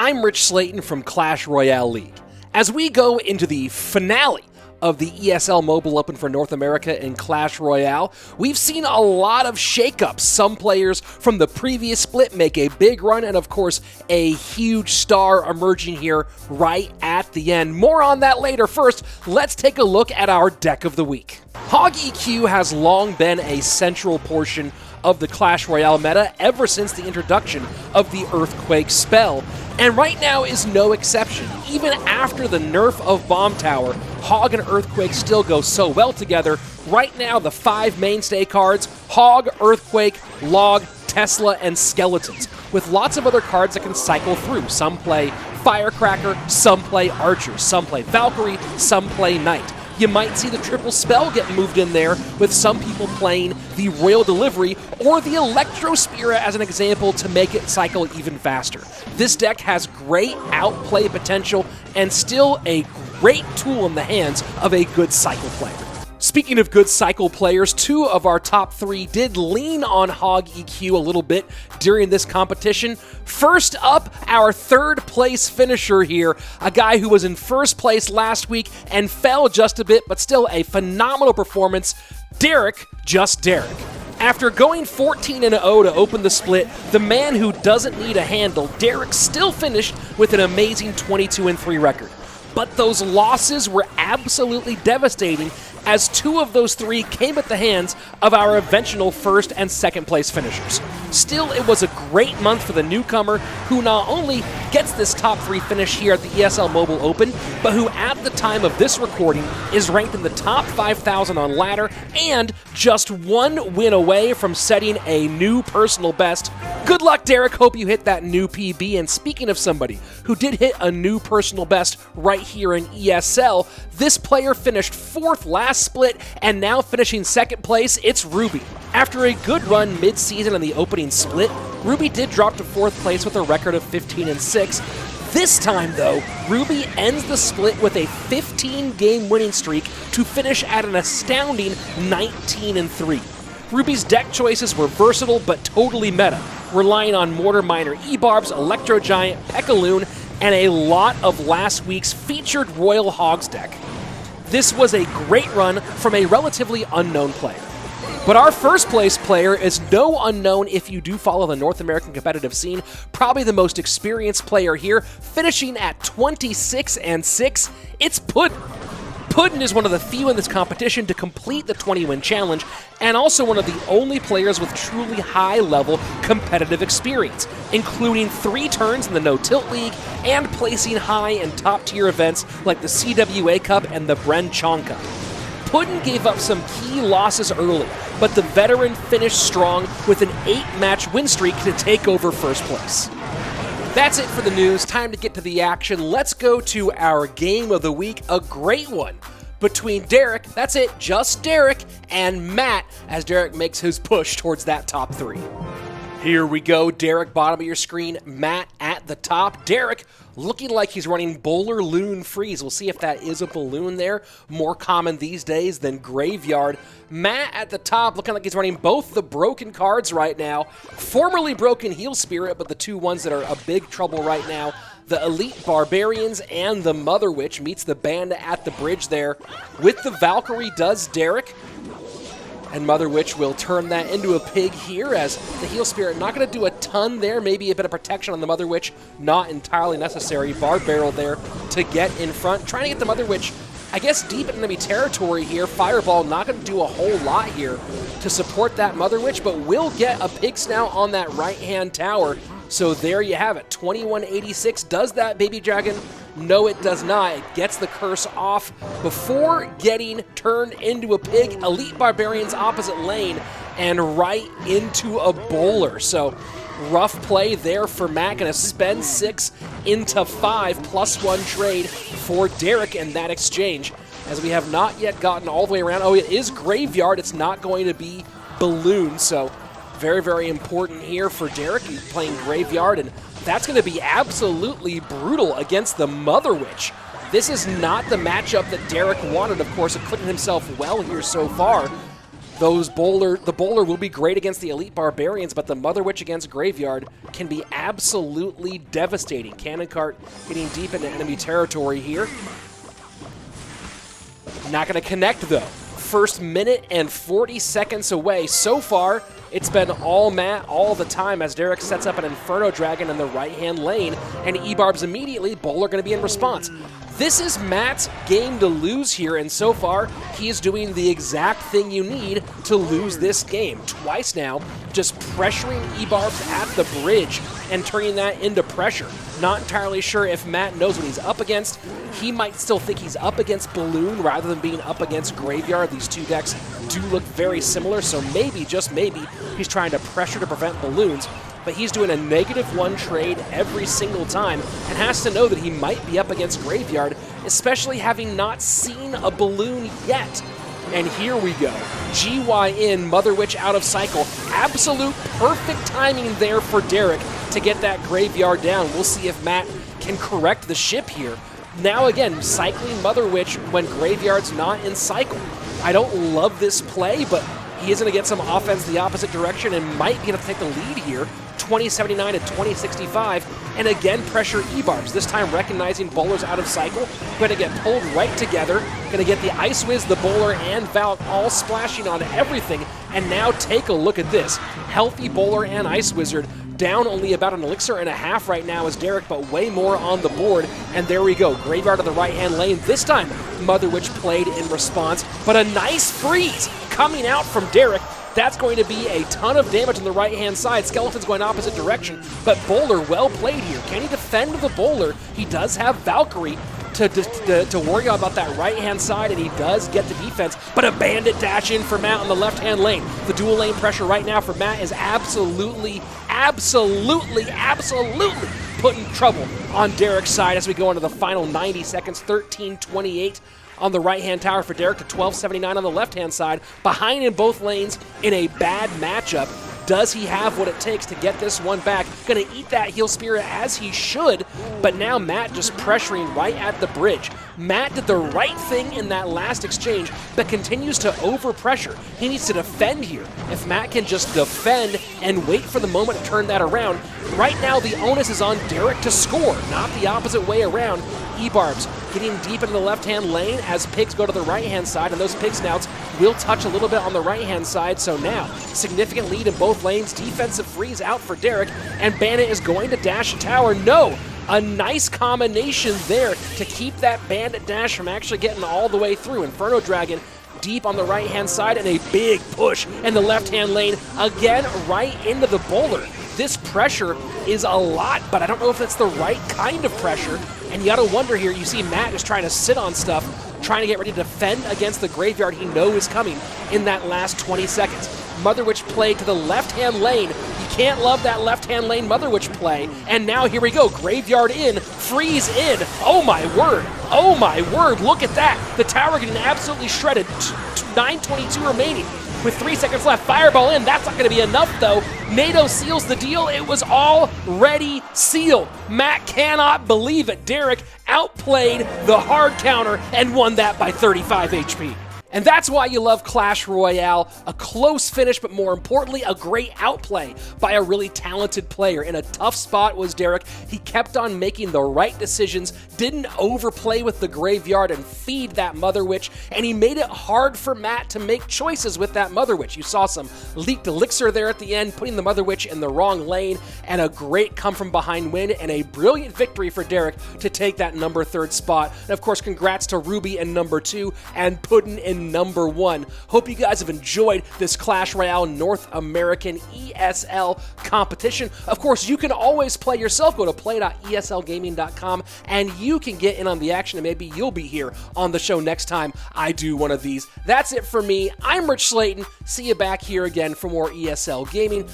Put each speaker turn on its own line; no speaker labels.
I'm Rich Slayton from Clash Royale League. As we go into the finale of the ESL Mobile Open for North America in Clash Royale, we've seen a lot of shakeups. Some players from the previous split make a big run, and of course, a huge star emerging here right at the end. More on that later. First, let's take a look at our deck of the week. Hog EQ has long been a central portion of the Clash Royale meta ever since the introduction of the Earthquake spell, and right now is no exception. Even after the nerf of Bomb Tower, Hog and Earthquake still go so well together. Right now, the 5 mainstay cards: Hog, Earthquake, Log, Tesla, and Skeletons, with lots of other cards that can cycle through. Some play Firecracker, some play Archer, some play Valkyrie, some play Knight. You might see the triple spell get moved in there, with some people playing the Royal Delivery or the Electro Spirit as an example to make it cycle even faster. This deck has great outplay potential and still a great tool in the hands of a good cycle player. Speaking of good cycle players, 2 of our top 3 did lean on Hog EQ a little bit during this competition. First up, our 3rd place finisher here, a guy who was in 1st place last week and fell just a bit, but still a phenomenal performance, Derek, just Derek. After going 14-0 to open the split, the man who doesn't need a handle, Derek still finished with an amazing 22-3 record. But those losses were absolutely devastating, as 2 of those 3 came at the hands of our eventual 1st and 2nd place finishers. Still, it was a great month for the newcomer, who not only gets this top 3 finish here at the ESL Mobile Open, but who at the time of this recording is ranked in the top 5,000 on ladder and just 1 win away from setting a new personal best. Good luck, Derek. Hope you hit that new PB. And speaking of somebody who did hit a new personal best right here in ESL, this player finished 4th last split and now finishing 2nd place. It's Ruby. After a good run mid-season in the opening split, Ruby did drop to 4th place with a record of 15-6. This time, though, Ruby ends the split with a 15-game winning streak to finish at an astounding 19-3. Ruby's deck choices were versatile but totally meta, relying on Mortar Miner E-Barbs, Electro Giant, Pekaloon, and a lot of last week's featured Royal Hogs deck. This was a great run from a relatively unknown player. But our 1st place player is no unknown if you do follow the North American competitive scene, probably the most experienced player here, finishing at 26-6. It's PUTIN. PUTIN is one of the few in this competition to complete the 20-win challenge, and also one of the only players with truly high-level competitive experience, including 3 turns in the No-Tilt League and placing high in top-tier events like the CWA Cup and the Bren Chong Cup. PUTIN gave up some key losses early, but the veteran finished strong with an 8-match win streak to take over 1st place. That's it for the news. Time to get to the action. Let's go to our game of the week, a great one between Derek, that's it, just Derek, and Matt, as Derek makes his push towards that top 3. Here we go. Derek, bottom of your screen. Matt at the top. Derek looking like he's running Bowler Loon Freeze. We'll see if that is a balloon there. More common these days than Graveyard. Matt at the top looking like he's running both the broken cards right now. Formerly broken Heal Spirit, but the 2 ones that are a big trouble right now. The Elite Barbarians and the Mother Witch meets the Bandit at the bridge there. With the Valkyrie does Derek. And Mother Witch will turn that into a pig here, as the Heal Spirit not going to do a ton there. Maybe a bit of protection on the Mother Witch, not entirely necessary. Bar Barrel there to get in front. Trying to get the Mother Witch, I guess, deep in enemy territory here. Fireball not going to do a whole lot here to support that Mother Witch, but will get a pig snout on that right-hand tower. So there you have it, 2186. Does that Baby Dragon? No, it does not. It gets the curse off before getting turned into a pig. Elite Barbarians opposite lane and right into a bowler. So rough play there for Matt. Gonna spend 6 into 5, +1 trade for Derek in that exchange, as we have not yet gotten all the way around. Oh, it is Graveyard. It's not going to be Balloon. So very, very important here for Derek. He's playing Graveyard, and that's going to be absolutely brutal against the Mother Witch. This is not the matchup that Derek wanted, of course, acquitting himself well here so far. The bowler will be great against the elite barbarians, but the Mother Witch against Graveyard can be absolutely devastating. Cannon Cart getting deep into enemy territory here. Not going to connect, though. First minute and 40 seconds away. So far, it's been all Matt all the time as Derek sets up an Inferno Dragon in the right-hand lane, and E-Barbs immediately, bowler going to be in response. This is Matt's game to lose here, and so far, he is doing the exact thing you need to lose this game. Twice now, just pressuring E-Barbs at the bridge and turning that into pressure. Not entirely sure if Matt knows what he's up against. He might still think he's up against Balloon rather than being up against Graveyard. These two decks do look very similar, so maybe, just maybe, he's trying to pressure to prevent Balloons. But he's doing a -1 trade every single time and has to know that he might be up against Graveyard, especially having not seen a Balloon yet. And here we go. GY in, Mother Witch out of cycle. Absolute perfect timing there for Derek to get that Graveyard down. We'll see if Matt can correct the ship here. Now again, cycling Mother Witch when Graveyard's not in cycle. I don't love this play, but he is going to get some offense the opposite direction and might be able to take the lead here. 2079 to 2065, and again pressure E-Barbs, this time recognizing bowlers out of cycle. Going to get pulled right together, going to get the Ice Wiz, the bowler, and Valk all splashing on everything, and now take a look at this. Healthy bowler and Ice Wizard, down only about an elixir and a half right now as Derek, but way more on the board, and there we go. Graveyard of the right-hand lane, this time Mother Witch played in response, but a nice freeze coming out from Derek. That's going to be a ton of damage on the right-hand side. Skeleton's going opposite direction, but Bowler well played here. Can he defend the Bowler? He does have Valkyrie to worry about that right-hand side, and he does get the defense, but a Bandit dash in for Matt on the left-hand lane. The dual lane pressure right now for Matt is absolutely putting trouble on Derek's side as we go into the final 90 seconds, 13:28. On the right-hand tower for Derek to 1279 on the left-hand side. Behind in both lanes in a bad matchup. Does he have what it takes to get this one back? Gonna eat that heal spirit as he should, but now Matt just pressuring right at the bridge. Matt did the right thing in that last exchange, but continues to overpressure. He needs to defend here. If Matt can just defend and wait for the moment to turn that around, right now the onus is on Derek to score, not the opposite way around. E-Barbs getting deep into the left-hand lane as pigs go to the right-hand side, and those pig snouts will touch a little bit on the right-hand side, so now significant lead in both lanes. Defensive freeze out for Derek, and Bandit is going to dash a tower. No! A nice combination there to keep that Bandit dash from actually getting all the way through. Inferno Dragon deep on the right-hand side, and a big push in the left-hand lane, again right into the bowler. This pressure is a lot, but I don't know if it's the right kind of pressure, and you gotta wonder here, you see Matt just trying to sit on stuff, trying to get ready to defend against the Graveyard he knows is coming in that last 20 seconds. Mother Witch play to the left-hand lane. You can't love that left-hand lane Mother Witch play. And now here we go, Graveyard in, freeze in. Oh my word, look at that. The tower getting absolutely shredded, 9:22 remaining. With 3 seconds left, Fireball in, that's not gonna be enough though. NATO seals the deal, it was already sealed. Matt cannot believe it. Derek outplayed the hard counter and won that by 35 HP. And that's why you love Clash Royale. A close finish, but more importantly, a great outplay by a really talented player. In a tough spot was Derek. He kept on making the right decisions, didn't overplay with the Graveyard and feed that Mother Witch, and he made it hard for Matt to make choices with that Mother Witch. You saw some leaked elixir there at the end, putting the Mother Witch in the wrong lane, and a great come-from-behind win, and a brilliant victory for Derek to take that number 3 spot. And of course, congrats to Ruby in number 2, and Putin in number 1. Hope you guys have enjoyed this Clash Royale North American ESL competition. Of course, you can always play yourself. Go to play.eslgaming.com and you can get in on the action, and maybe you'll be here on the show next time I do one of these. That's it for me. I'm Rich Slayton. See you back here again for more ESL Gaming.